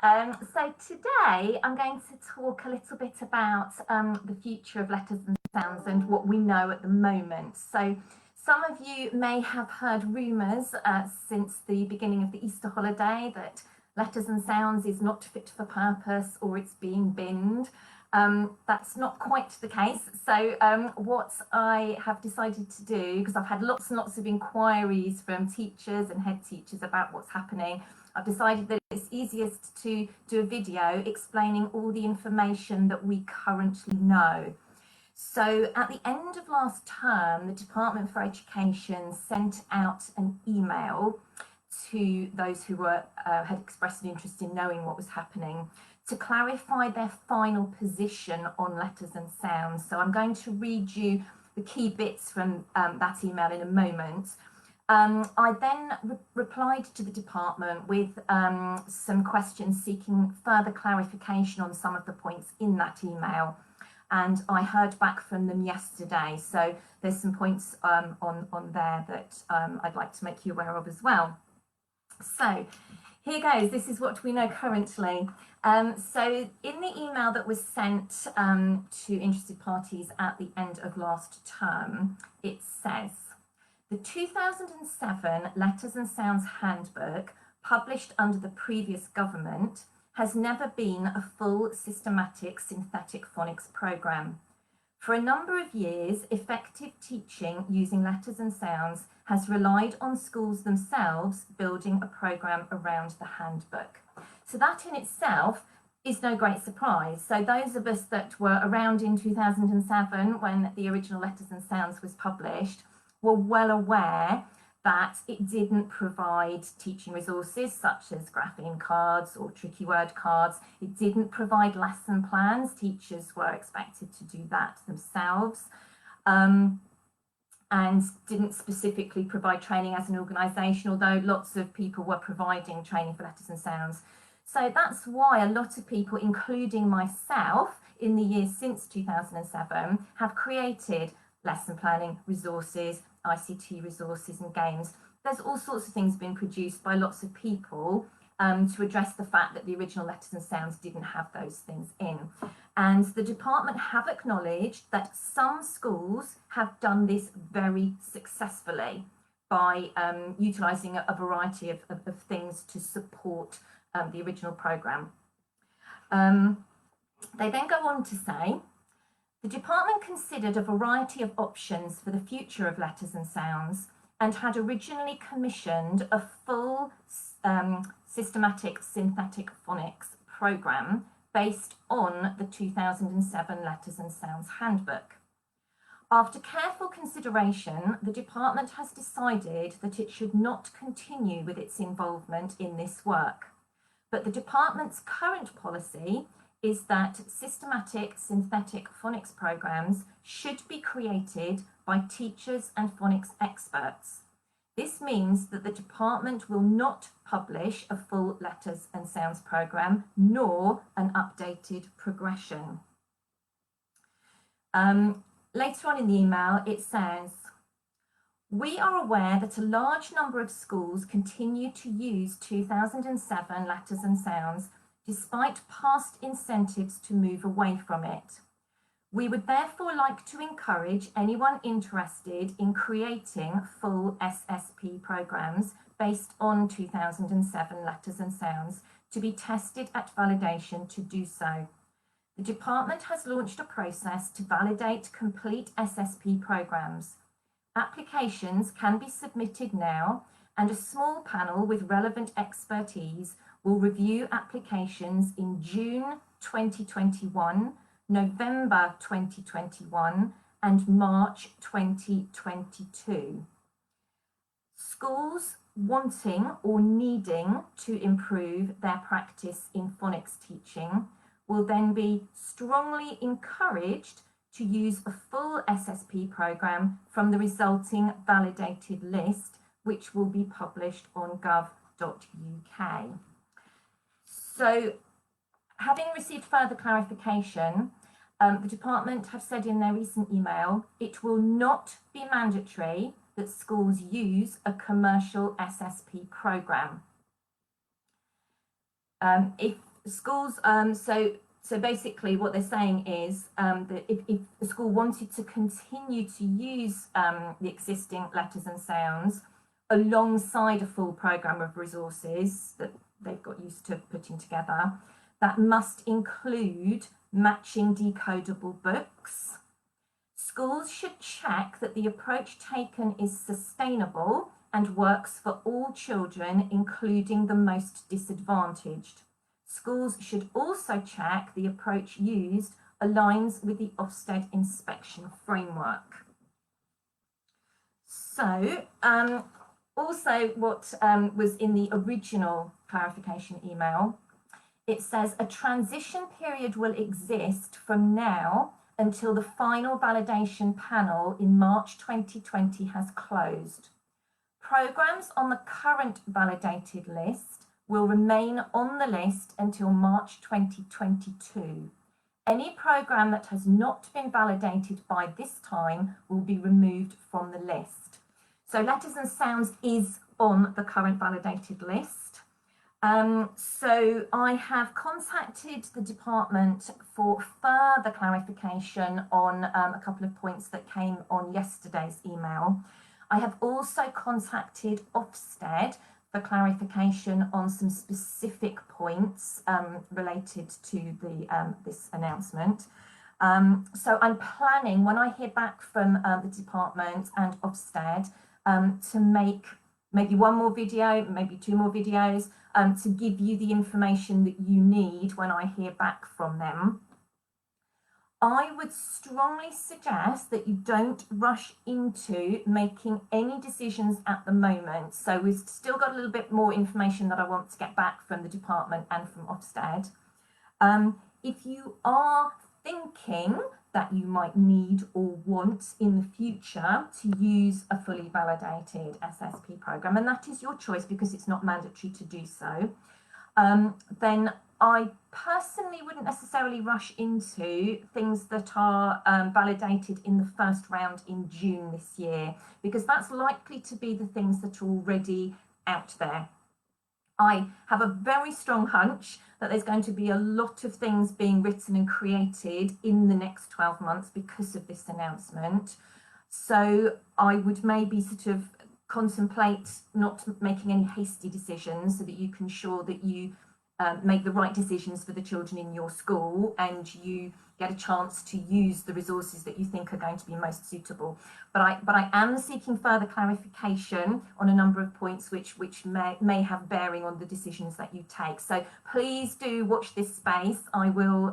So today I'm going to talk a little bit about the future of letters and sounds and what we know at the moment. So some of you may have heard rumours since the beginning of the Easter holiday that letters and sounds is not fit for purpose or it's being binned. That's not quite the case. So what I have decided to do, because I've had lots and lots of inquiries from teachers and head teachers about what's happening, I've decided that it's easiest to do a video explaining all the information that we currently know. So at the end of last term, the Department for Education sent out an email to those who had expressed an interest in knowing what was happening to clarify their final position on letters and sounds. So I'm going to read you the key bits from that email in a moment. I then replied to the department with some questions seeking further clarification on some of the points in that email. And I heard back from them yesterday. So there's some points on there that I'd like to make you aware of as well. So here goes. This is what we know currently. So in the email that was sent to interested parties at the end of last term, it says, the 2007 Letters and Sounds Handbook, published under the previous government, has never been a full systematic synthetic phonics programme. For a number of years, effective teaching using letters and sounds has relied on schools themselves building a programme around the handbook. So that in itself is no great surprise. So those of us that were around in 2007 when the original Letters and Sounds was published were well aware that it didn't provide teaching resources such as grapheme cards or tricky word cards. It didn't provide lesson plans. Teachers were expected to do that themselves, and didn't specifically provide training as an organisation, although lots of people were providing training for letters and sounds. So that's why a lot of people, including myself, in the years since 2007, have created lesson planning resources, ICT resources and games. There's all sorts of things being produced by lots of people to address the fact that the original Letters and Sounds didn't have those things in. And the department have acknowledged that some schools have done this very successfully by utilising a variety of things to support the original programme. They then go on to say, the department considered a variety of options for the future of letters and sounds and had originally commissioned a full systematic synthetic phonics programme based on the 2007 Letters and Sounds Handbook. After careful consideration, the department has decided that it should not continue with its involvement in this work, but the department's current policy is that systematic synthetic phonics programmes should be created by teachers and phonics experts. This means that the department will not publish a full letters and sounds programme, nor an updated progression. Later on in the email, it says, we are aware that a large number of schools continue to use 2007 letters and sounds despite past incentives to move away from it. We would therefore like to encourage anyone interested in creating full SSP programmes based on 2007 Letters and Sounds to be tested at validation to do so. The department has launched a process to validate complete SSP programmes. Applications can be submitted now, and a small panel with relevant expertise will review applications in June 2021, November 2021, and March 2022. Schools wanting or needing to improve their practice in phonics teaching will then be strongly encouraged to use a full SSP programme from the resulting validated list, which will be published on gov.uk. So, having received further clarification, the department have said in their recent email, it will not be mandatory that schools use a commercial SSP programme. If schools, so basically what they're saying is that if the school wanted to continue to use the existing letters and sounds alongside a full programme of resources that they've got used to putting together, that must include matching decodable books. Schools should check that the approach taken is sustainable and works for all children, including the most disadvantaged. Schools should also check the approach used aligns with the Ofsted inspection framework. So, also what was in the original clarification email, it says a transition period will exist from now until the final validation panel in March 2020 has closed. Programmes on the current validated list will remain on the list until March 2022. Any programme that has not been validated by this time will be removed from the list. So letters and sounds is on the current validated list. So I have contacted the department for further clarification on a couple of points that came on yesterday's email. I have also contacted Ofsted for clarification on some specific points related to this announcement. So I'm planning, when I hear back from the department and Ofsted, to make maybe one more video, maybe two more videos, to give you the information that you need when I hear back from them. I would strongly suggest that you don't rush into making any decisions at the moment. So we've still got a little bit more information that I want to get back from the department and from Ofsted. If you are thinking that you might need or want in the future to use a fully validated SSP programme, and that is your choice because it's not mandatory to do so, then I personally wouldn't necessarily rush into things that are validated in the first round in June this year, because that's likely to be the things that are already out there. I have a very strong hunch that there's going to be a lot of things being written and created in the next 12 months because of this announcement. So I would maybe sort of contemplate not making any hasty decisions so that you can ensure that you make the right decisions for the children in your school and you get a chance to use the resources that you think are going to be most suitable. But I am seeking further clarification on a number of points which may have bearing on the decisions that you take. So please do watch this space. I will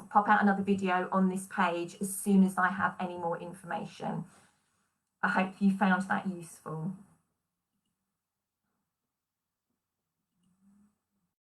pop out another video on this page as soon as I have any more information. I hope you found that useful.